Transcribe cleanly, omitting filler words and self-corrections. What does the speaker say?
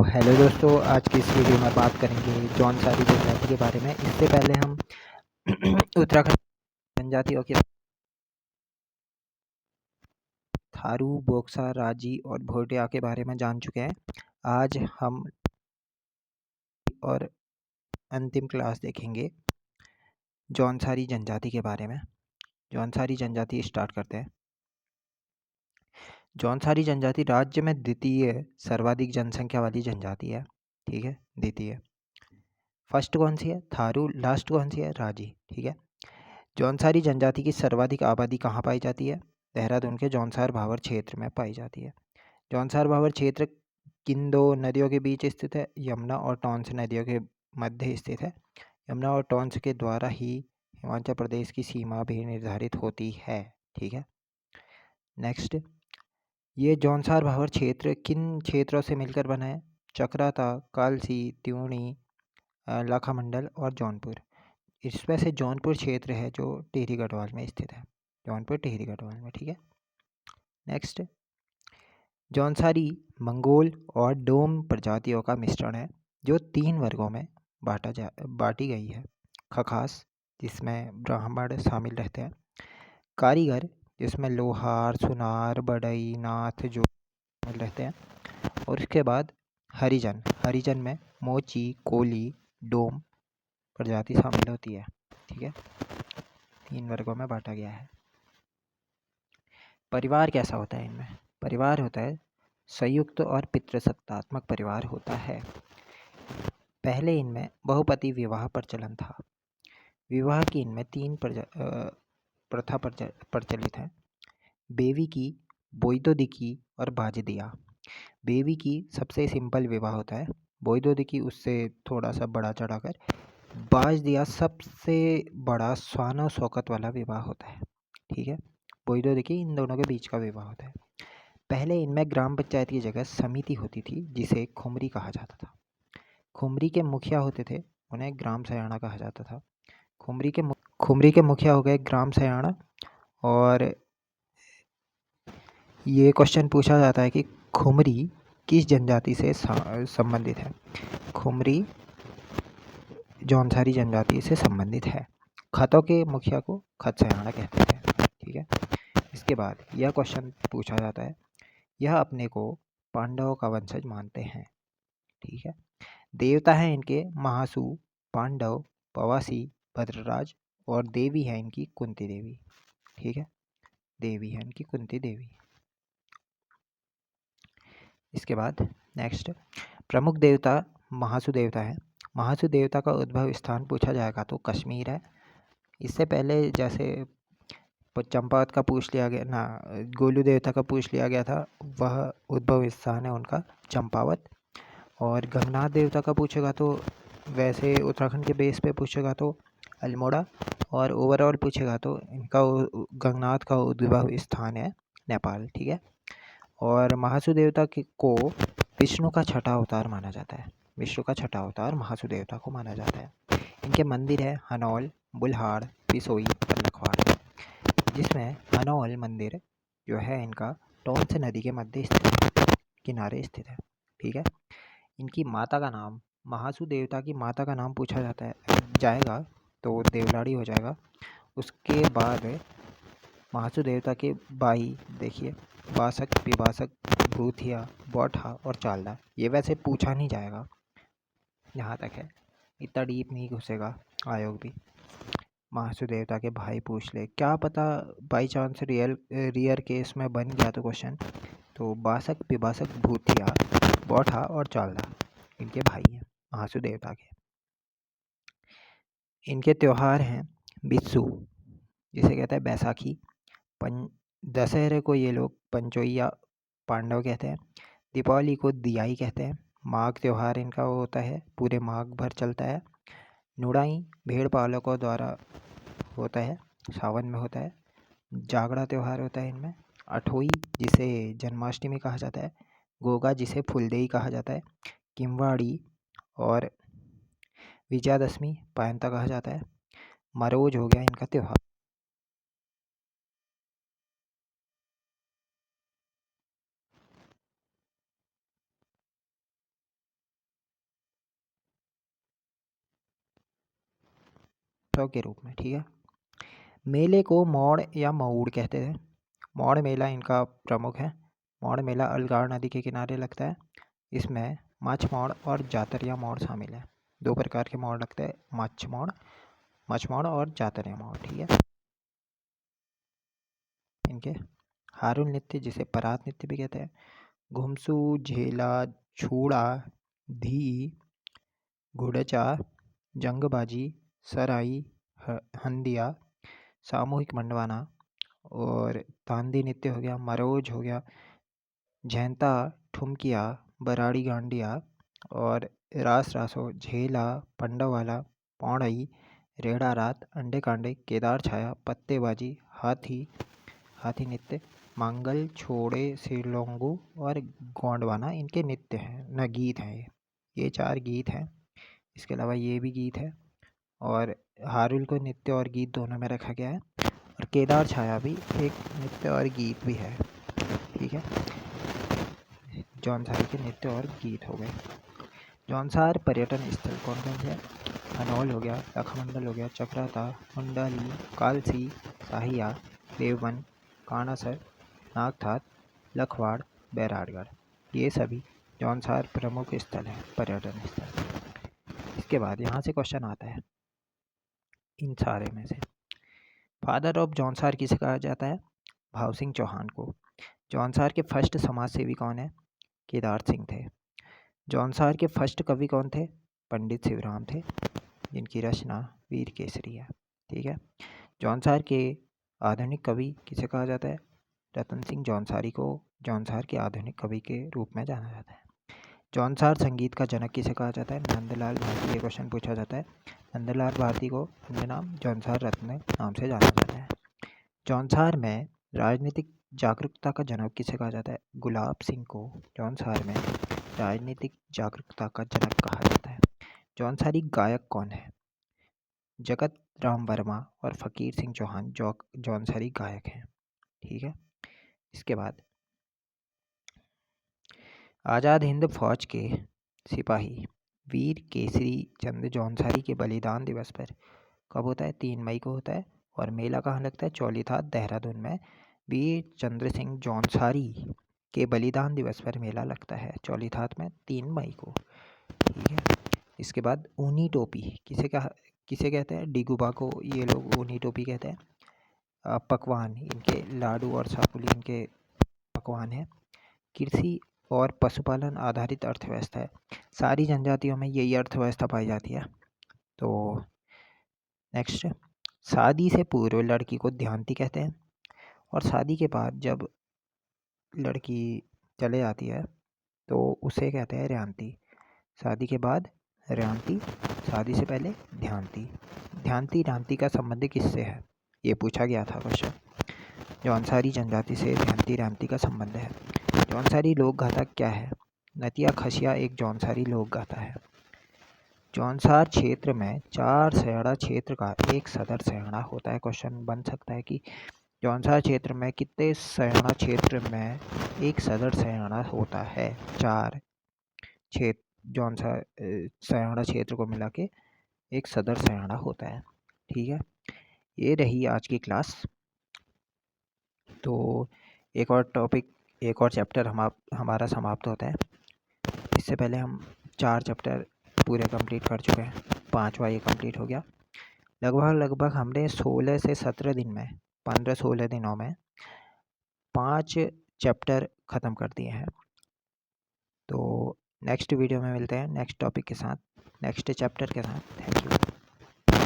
Hello दोस्तों, आज की इस वीडियो में बात करेंगे जौनसारी जनजाति के बारे में। इससे पहले हम उत्तराखंड जनजातियों के थारू, बोक्सा, राजी और भोटिया के बारे में जान चुके हैं। आज हम और अंतिम क्लास देखेंगे जौनसारी जनजाति के बारे में। जौनसारी जनजाति स्टार्ट करते हैं। जौनसारी जनजाति राज्य में द्वितीय सर्वाधिक जनसंख्या वाली जनजाति है। ठीक है, द्वितीय। फर्स्ट कौन सी है? थारू। लास्ट कौन सी है? राजी। ठीक है। जौनसारी जनजाति की सर्वाधिक आबादी कहाँ पाई जाती है? देहरादून के जौनसार भावर क्षेत्र में पाई जाती है। जौनसार भावर क्षेत्र किन दो नदियों के बीच स्थित है? यमुना और टॉन्स नदियों के मध्य स्थित है। यमुना और टॉन्स के द्वारा ही हिमाचल प्रदेश की सीमा भी निर्धारित होती है। ठीक है। नेक्स्ट, ये जौनसार भावर क्षेत्र किन क्षेत्रों से मिलकर बना है? चक्राता, कालसी, त्यूणी, लाखामंडल और जौनपुर। इसमें से जौनपुर क्षेत्र है जो टिहरी गढ़वाल में स्थित है। जौनपुर टिहरी गढ़वाल में। ठीक है। नेक्स्ट, जौनसारी मंगोल और डोम प्रजातियों का मिश्रण है जो 3 वर्गों में बांटी गई है। खखास, जिसमें ब्राह्मण शामिल रहते हैं। कारीगर, जिसमें लोहार, सुनार, बढ़ई, नाथ जो शामिल रहते हैं। और इसके बाद हरिजन। हरिजन में मोची, कोली, डोम प्रजाति शामिल होती है। ठीक है। 3 वर्गों में बांटा गया है। परिवार कैसा होता है इनमें? परिवार होता है संयुक्त और पितृसत्तात्मक परिवार होता है। पहले इनमें बहुपति विवाह प्रचलन था। विवाह की इनमें 3 प्रथा प्रचलित है। बेवी की, बोइदोदिकी और बाजदिया। बेवी की सबसे सिंपल विवाह होता है। बोइदोदिकी उससे थोड़ा सा बड़ा चढ़ाकर। बाजदिया सबसे बड़ा शान और शौकत वाला विवाह होता है। ठीक है। बोइदोदिकी इन दोनों के बीच का विवाह होता है। पहले इनमें ग्राम पंचायत की जगह समिति होती थी जिसे खुमरी कहा जाता था। खुमरी के मुखिया होते थे, उन्हें ग्राम सयाणा कहा जाता था। खुमरी के मुखिया हो गए ग्राम सयाणा। और ये क्वेश्चन पूछा जाता है कि खुमरी किस जनजाति से संबंधित है? खुमरी जौनसारी जनजाति से संबंधित है। खतों के मुखिया को खत सयाणा कहते थे। ठीक है। इसके बाद यह क्वेश्चन पूछा जाता है, यह अपने को पांडवों का वंशज मानते हैं। ठीक है। देवता है इनके महासु, पांडव, पवासी, भद्रराज और देवी है इनकी कुंती देवी। ठीक है। देवी है इनकी कुंती देवी। इसके बाद नेक्स्ट, प्रमुख देवता महासु देवता है। महासु देवता का उद्भव स्थान पूछा जाएगा तो कश्मीर है। इससे पहले जैसे चंपावत का पूछ लिया गया ना, गोलू देवता का पूछ लिया गया था, वह उद्भव स्थान है उनका चंपावत। और गंगनाथ देवता का पूछेगा तो वैसे उत्तराखंड के बेस पे पूछेगा तो अल्मोड़ा। और ओवरऑल पूछेगा तो इनका गंगनाथ का उद्भव स्थान है नेपाल। ठीक है। और महासु देवता को विष्णु का छठा अवतार माना जाता है। विष्णु का छठा अवतार महासु देवता को माना जाता है। इनके मंदिर है हनौल, बुल्हाड़, पिसोई और लखवाड़। जिसमें हनौल मंदिर जो है इनका टॉन्स नदी के मध्य स्थित किनारे स्थित है। ठीक है। इनकी माता का नाम, महासु देवता की माता का नाम पूछा जाएगा तो देवलाड़ी हो जाएगा। उसके बाद महासु देवता के भाई देखिए, बासक, पिबासक, भूथिया, बौठा और चालदा। ये वैसे पूछा नहीं जाएगा, यहाँ तक है, इतना डीप नहीं घुसेगा आयोग भी। महासु देवता के भाई पूछ ले, क्या पता बाई चांस रियर केस में बन गया तो क्वेश्चन। तो बासक, पिबासक, भूतिया, बौठा और चालदा इनके भाई हैं महासु देवता के। इनके त्योहार हैं बिस्सू, जिसे कहते हैं बैसाखी। दशहरे को ये लोग पंचोइया पांडव कहते हैं। दीपावली को दियाई कहते हैं। माघ त्यौहार इनका वो होता है, पूरे माघ भर चलता है। नुड़ाई भेड़ पालकों द्वारा होता है, सावन में होता है। जागड़ा त्यौहार होता है इनमें। अठोई, जिसे जन्माष्टमी कहा जाता है। गोगा, जिसे फुलदेई कहा जाता है। किम्वाड़ी और विजयादशमी पायंता कहा जाता है। मरोज हो गया इनका त्यौहार। उत्सव के रूप में। ठीक है। मेले को मौड़ या मऊड़ कहते थे। मौड़ मेला इनका प्रमुख है। मौड़ मेला अलगाड़ नदी के किनारे लगता है। इसमें मछ मौड़ और जातरिया मौड़ शामिल है। दो प्रकार के मौड़ लगते हैं, मछ मौड़ और जातरिया मौड़। ठीक है। इनके हारुल नृत्य जिसे परात नृत्य भी कहते हैं, घुमसू, झेला, छूड़ा, धी, घुड़चा, जंगबाजी, सराई, हंदिया, सामूहिक मंडवाना और तांदी नृत्य हो गया, मरोज हो गया, झैंता, ठुमकिया, बराड़ी गांडिया और रास रासो, झेला, पंडावाला, पौड़ई, रेड़ा रात, अंडे कांडे, केदार छाया, पत्तेबाजी, हाथी नृत्य, मांगल, छोड़े, सिरलोंगू और गोंडवाना इनके नृत्य हैं न गीत हैं। ये 4 गीत हैं। इसके अलावा ये भी गीत है और हारुल को नृत्य और गीत दोनों में रखा गया है और केदार छाया भी एक नृत्य और गीत भी है। ठीक है। जौनसारी के नृत्य और गीत हो गए। जौनसार पर्यटन स्थल कौन कौन से हैं? हनौल हो गया, लखमंडल हो गया, चक्राता, मुंडाली, कालसी, साहिया, देवबन, कानासर, नागठात, लखवाड़, बैराड़गढ़, ये सभी जौनसार प्रमुख स्थल हैं, पर्यटन स्थल। इसके बाद यहाँ से क्वेश्चन आता है इन सारे में से, फादर ऑफ जौनसार किसे कहा जाता है? भाव सिंह चौहान को। जौनसार के फर्स्ट समाज सेवी कौन है? केदार सिंह थे। जौनसार के फर्स्ट कवि कौन थे? पंडित शिवराम थे, जिनकी रचना वीर केसरी है। ठीक है। जौनसार के आधुनिक कवि किसे कहा जाता है? रतन सिंह जौनसारी को जौनसार के आधुनिक कवि के रूप में जाना जाता है। जौनसार संगीत का जनक किसे कहा जाता है? नंदलाल भारती। ये क्वेश्चन पूछा जाता है। नंदलाल भारती को अन्य नाम जौनसार रत्न नाम से जाना जाता है। जौनसार में राजनीतिक जागरूकता का जनक किसे कहा जाता है? गुलाब सिंह को जौनसार में राजनीतिक जागरूकता का जनक कहा जाता है। जौनसारी गायक कौन है? जगत राम वर्मा और फ़कीर सिंह चौहान जौनसारी गायक हैं। ठीक है। इसके बाद आज़ाद हिंद फौज के सिपाही वीर केसरी चंद जौनसारी के बलिदान दिवस पर कब होता है? 3 मई को होता है। और मेला कहाँ लगता है? चौलीथात, देहरादून में वीर चंद्र सिंह जौनसारी के बलिदान दिवस पर मेला लगता है चौलीथात में 3 मई को। ठीक है। इसके बाद ऊनी टोपी किसे कहते हैं? डिगुबा को ये लोग ऊनी टोपी कहते हैं। पकवान इनके लाडू और सापुली इनके पकवान हैं। कृषि और पशुपालन आधारित अर्थव्यवस्था है। सारी जनजातियों में यही अर्थव्यवस्था पाई जाती है। तो नेक्स्ट, शादी से पूर्व लड़की को ध्यांति कहते हैं और शादी के बाद जब लड़की चले जाती है तो उसे कहते हैं रेयांती। शादी के बाद रेयांती, शादी से पहले ध्यांति। ध्यांति रेयांती का संबंध किससे है? ये पूछा गया था क्वेश्चन। जौनसारी जनजाति से ध्यांति रेयांती का संबंध है। जौनसारी लोक गाथा क्या है? नतिया खसिया एक जौनसारी लोक गाथा है। जौनसार क्षेत्र में 4 सैयड़ा क्षेत्र का एक सदर सैयड़ा होता है। क्वेश्चन बन सकता है कि जौनसार क्षेत्र में कितने सैयड़ा क्षेत्र में एक सदर सैयड़ा होता है? 4 क्षेत्र जौनसार सैयड़ा क्षेत्र को मिला के एक सदर सैयड़ा होता है। ठीक है। ये रही आज की क्लास। तो एक और चैप्टर हमारा समाप्त होता है। इससे पहले हम 4 चैप्टर पूरे कंप्लीट कर चुके हैं। 5वां ये कंप्लीट हो गया। लगभग हमने 16 से 17 दिन में 15-16 दिनों में 5 चैप्टर ख़त्म कर दिए हैं। तो नेक्स्ट वीडियो में मिलते हैं नेक्स्ट टॉपिक के साथ, नेक्स्ट चैप्टर के साथ। Thank you.